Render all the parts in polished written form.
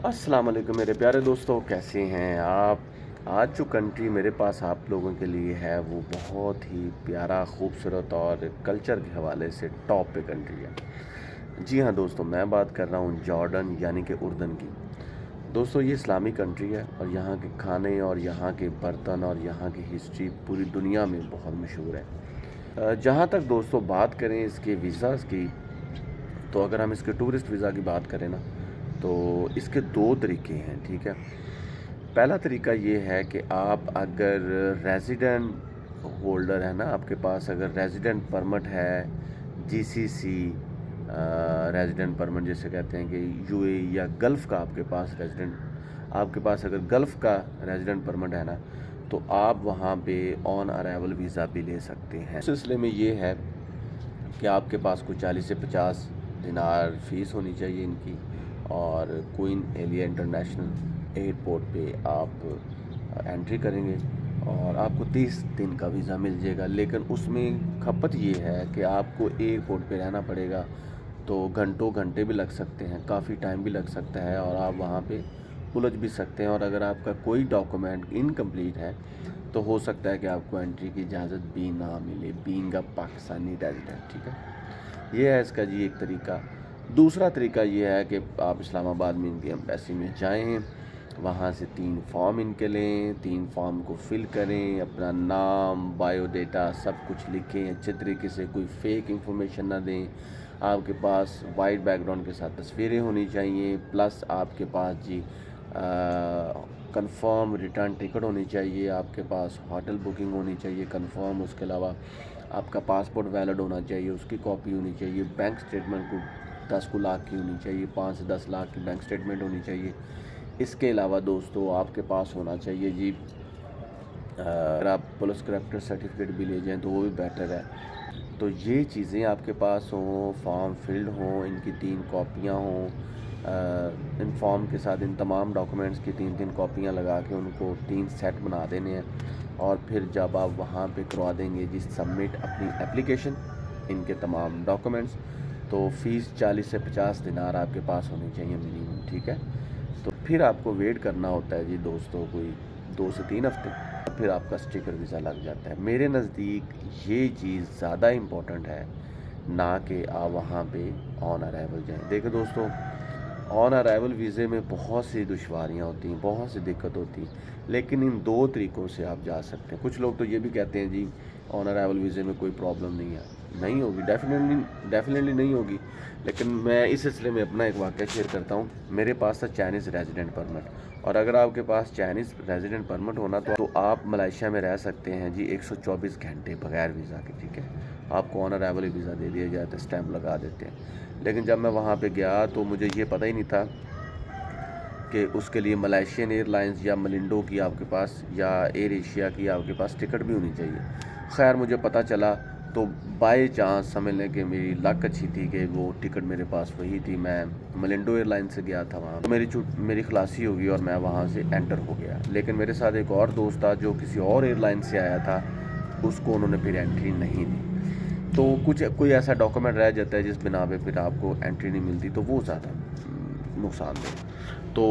अस्सलाम वालेकुम मेरे प्यारे दोस्तों, कैसे हैं आप। आज जो कंट्री मेरे पास आप लोगों के लिए है वो बहुत ही प्यारा, खूबसूरत और कल्चर के हवाले से टॉप पे कंट्री है। जी हाँ दोस्तों, मैं बात कर रहा हूँ जॉर्डन यानी कि उर्दन की। दोस्तों ये इस्लामिक कंट्री है और यहाँ के खाने और यहाँ के बर्तन और यहाँ की हिस्ट्री पूरी दुनिया में बहुत मशहूर है। जहाँ तक दोस्तों बात करें इसके वीज़ाज़ की, तो अगर हम इसके टूरिस्ट वीज़ा की बात करें ना, तो इसके दो तरीके हैं, ठीक है। पहला तरीका ये है कि आप अगर रेजिडेंट होल्डर है ना, आपके पास अगर रेजिडेंट परमिट है, जीसीसी रेजिडेंट परमिट जिसे कहते हैं कि यूए या गल्फ़ का आपके पास रेजिडेंट, आपके पास अगर गल्फ़ का रेजिडेंट परमिट है ना, तो आप वहाँ पे ऑन अराइवल वीज़ा भी ले सकते हैं। इस सिलसिले में ये है कि आपके पास कुछ 40 से 50 दिनार फ़ीस होनी चाहिए इनकी, और क्वीन एलिया इंटरनेशनल एयरपोर्ट पे आप एंट्री करेंगे और आपको 30 दिन का वीज़ा मिल जाएगा। लेकिन उसमें खपत ये है कि आपको एयरपोर्ट पे रहना पड़ेगा, तो घंटों घंटे भी लग सकते हैं, काफ़ी टाइम भी लग सकता है और आप वहाँ पे उलझ भी सकते हैं। और अगर आपका कोई डॉक्यूमेंट इनकम्प्लीट है तो हो सकता है कि आपको एंट्री की इजाज़त भी ना मिले, बीइंग अ पाकिस्तानी रेजिडेंट, ठीक है। ये है इसका जी एक तरीका। दूसरा तरीका ये है कि आप इस्लामाबाद में इनकी एम्बेसी में जाएं, वहाँ से 3 फॉर्म इनके लें, 3 फॉर्म को फिल करें, अपना नाम, बायोडेटा सब कुछ लिखें अच्छे तरीके से, कोई फेक इंफॉर्मेशन ना दें। आपके पास वाइट बैकग्राउंड के साथ तस्वीरें होनी चाहिए, प्लस आपके पास जी कंफर्म रिटर्न टिकट होनी चाहिए, आपके पास होटल बुकिंग होनी चाहिए कंफर्म, उसके अलावा आपका पासपोर्ट वैलिड होना चाहिए, उसकी कॉपी होनी चाहिए, बैंक स्टेटमेंट को 10 को लाख की होनी चाहिए, 5 से 10 लाख की बैंक स्टेटमेंट होनी चाहिए। इसके अलावा दोस्तों आपके पास होना चाहिए जी, अगर आप पुलिस करैक्टर सर्टिफिकेट भी ले जाएं तो वो भी बेटर है। तो ये चीज़ें आपके पास हों, फॉर्म फिल्ड हों, इनकी 3 कॉपियाँ हों, इन फॉर्म के साथ इन तमाम डॉक्यूमेंट्स की 3-3 कॉपियाँ लगा के उनको 3 सेट बना देने हैं। और फिर जब आप वहाँ पे करवा देंगे जी सबमिट अपनी एप्लीकेशन, इनके तमाम डॉक्यूमेंट्स, तो फ़ीस 40 से 50 दिनार आपके पास होनी चाहिए मिनिमम, ठीक है। तो फिर आपको वेट करना होता है जी दोस्तों कोई 2 से 3 हफ्ते, फिर आपका स्टिकर वीज़ा लग जाता है। मेरे नज़दीक ये चीज़ ज़्यादा इम्पोर्टेंट है, ना कि आप वहाँ पे ऑन अराइवल जाएं। देखो दोस्तों, ऑन अराइवल वीज़े में बहुत सी दुश्वारियाँ होती हैं, बहुत सी दिक्कत होती है, लेकिन इन 2 तरीक़ों से आप जा सकते हैं। कुछ लोग तो ये भी कहते हैं जी ऑन अराइवल वीज़े में कोई प्रॉब्लम नहीं है, नहीं होगी, डेफिनेटली नहीं होगी। लेकिन मैं इस सिलसिले में अपना एक वाक़या शेयर करता हूँ। मेरे पास था चाइनीज़ रेजिडेंट परमिट, और अगर आपके पास चाइनीज़ रेजिडेंट परमिट होना तो आप मलेशिया में रह सकते हैं जी 124 घंटे बगैर वीज़ा के, ठीक है। आपको ऑन अराइवल वीज़ा दे दिया जाता है, स्टैंप लगा देते हैं। लेकिन जब मैं वहाँ पे गया तो मुझे ये पता ही नहीं था कि उसके लिए मलेशियन एयरलाइंस या मलिंडो की आपके पास या एयर एशिया की आपके पास टिकट भी होनी चाहिए। खैर मुझे पता चला, तो बाय चांस समझ लें कि मेरी लक अच्छी थी कि वो टिकट मेरे पास वही थी। मैं मलिंडो एयरलाइन से गया था वहाँ, तो मेरी खलासी होगी और मैं वहाँ से एंटर हो गया। लेकिन मेरे साथ एक और दोस्त था जो किसी और एयरलाइन से आया था, उसको उन्होंने फिर एंट्री नहीं दी। तो कुछ कोई ऐसा डॉक्यूमेंट रह जाता है जिस बिना पे फिर आपको एंट्री नहीं मिलती, तो वो ज़्यादा नुकसानदेह। तो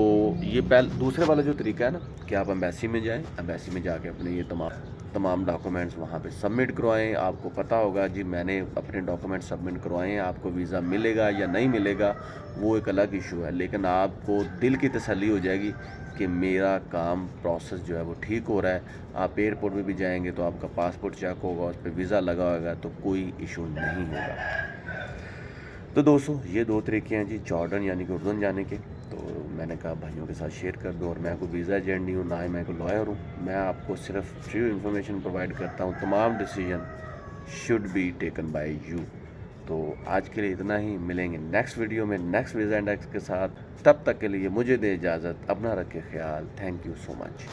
ये दूसरे वाला जो तरीका है ना कि आप एम्बेसी में जाएं, एम्बेसी में जाके अपने ये तमाम डॉक्यूमेंट्स वहाँ पे सबमिट करवाएं। आपको पता होगा जी मैंने अपने डॉक्यूमेंट सबमिट करवाए हैं, आपको वीज़ा मिलेगा या नहीं मिलेगा वो एक अलग इशू है, लेकिन आपको दिल की तसल्ली हो जाएगी कि मेरा काम प्रोसेस जो है वो ठीक हो रहा है। आप एयरपोर्ट में भी जाएंगे तो आपका पासपोर्ट चेक होगा, उस पर वीज़ा लगा होगा, तो कोई इशू नहीं होगा। तो दोस्तों ये 2 तरीके हैं जी जॉर्डन यानी कि उर्दन जाने के। तो मैंने कहा भाइयों के साथ शेयर कर दूं, और मैं कोई वीज़ा एजेंट नहीं हूँ, ना ही मैं कोई लॉयर हूँ। मैं आपको सिर्फ फ्री इन्फॉर्मेशन प्रोवाइड करता हूँ। तमाम decision should be taken by you. तो आज के लिए इतना ही, मिलेंगे नेक्स्ट वीडियो में नेक्स्ट वीज़ा इंडेक्स के साथ। तब तक के लिए मुझे दे इजाज़त, अपना रखें ख्याल। Thank you so much.